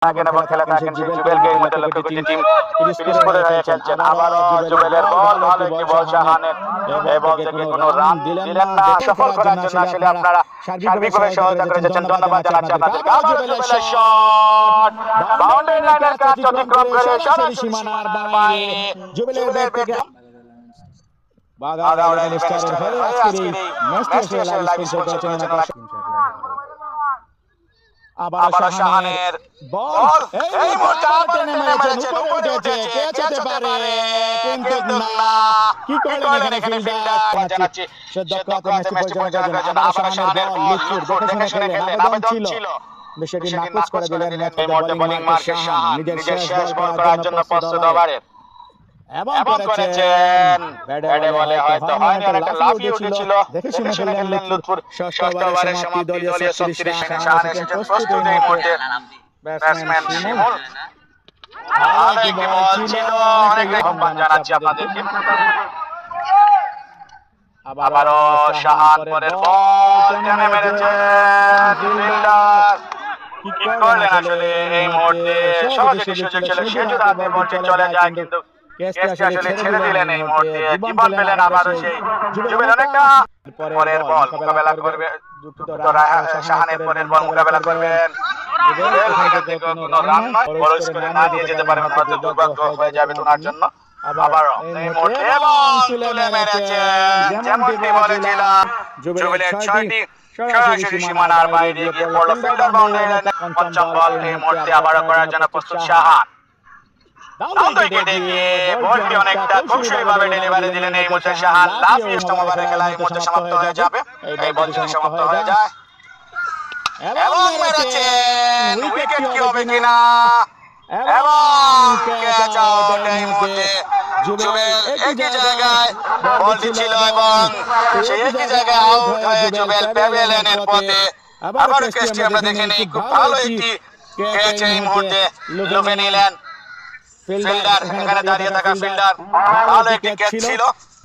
এবং খেলে থাকেন সেই জুবেলকে এই মুহূর্তে লক্ষ্য করছে টিম ফিনিশ করে খেলছেন। আবারও জুবেলের বল, ভালো একটি বল শাহানের, এই বল থেকে কোনো রান দিলেন না। সফল করার জন্য আসলে আপনারা সার্বিকভাবে সহায়তা করেছেন, ধন্যবাদ জানাচ্ছি আপনাদেরকে। আবারও জুবেলের শট, বাউন্ডারি লাইনের কাছ অতিক্রম করে সরাসরি সীমানার বাইরে। জুবেলের ব্যাট থেকে বাঘাওড়া ইলেভেন স্টারের হয়ে আজকের এই ম্যাচটি আসলে লাইভ স্পন্সর করেছেন আবারও শাহানের বল, এই মুহূর্তে আবার টেনে মেরেছেন, উপরে উঠেছে, ক্যাচ হতে পারে কিন্তু না। কি করলেন এখানে ফিল্ডার, জানাচ্ছি দক্ষতা ম্যাচটি পরিচালনা করার জন্য। আবারও শাহানের বল, লুৎফুর দেখে শুনে খেললেন, আবেদন ছিল, সেটি নাকচ করে দিলেন। এই মুহূর্তে বোলিং মার্কে শাহান নিজের শেষ বল করার জন্য প্রস্তুত ওভারের এবং করেছেন। ব্যাটে বলে হয়তো হয়নি, অনেকটা লাফিয়ে উঠেছিল, দেখে শুনে খেললেন লুৎফুর। ষষ্ঠ ওভারের সমাপ্তি, দলীয় 36 রানে শাহান এসেছেন প্রস্তুত। এই মুহূর্তে ব্যাটসম্যান শিমুল, ভালো একটি বল ছিল, অনেক আহ্বান জানাচ্ছি আপনাদেরকে। আবারও শাহান পরের বল টেনে মেরেছেন ফিল্ডার। কি করলেন আসলে এই মুহূর্তে, সহজ একটি সুযোগ ছিল, সে যদি আপনি বলটি চলে যায়, কিন্তু ক্যাচটি আসলে ছেড়ে দিলেন এই মুহূর্তে। জীবন পেলেন আবারও সেই জুবেল, অনেকটা পরের বল মোকাবেলা করবে শাহানের পরের বল মোকাবেলা করবেন জুবেল। এখান থেকে কোনো রান নয়, বড় স্কোরে না নিয়ে যেতে পারেন, হয়তো দুর্ভাগ্য হয়ে যাবে ওনার জন্য। আবারও এই মুহূর্তে এবং তুলে মেরেছেন, যেমনটি বলেছিলাম জুবেলের 6টি সরাসরি সীমানার বাইরে গিয়ে পড়ল ফিল্ডার বাউন্ডারি। পঞ্চম বল এই মুহূর্তে আবারও করার জন্য প্রস্তুত শাহান। ডাউন উইকেটে গিয়ে বলটি অনেকটা কৌশলীভাবে ডেলিভারি দিলেন এই মুহূর্তে শাহান। লাফিয়ে অষ্টম ওভারের খেলা এই মুহূর্তে সমাপ্ত হয়ে যাবে, এই বল যদি সমাপ্ত হয়ে যায় এবং মেরেছেন, উইকেট কি হবে কিনা এবং ক্যাচ আউট। এই মুহূর্তে জুবেল একই জায়গায় বলটি ছিল এবং সেই একই জায়গায় আউট হয়ে জুবেল প্যাভিলিয়নের পথে। আবারও ক্যাচটি আমরা দেখে নেই, খুব ভালো একটি ক্যাচ এই মুহূর্তে লুফে নিলেন ফিল্ডার, এখানে দাঁড়িয়ে থাকা ফিল্ডার, ভালো একটি ক্যাচ ছিল।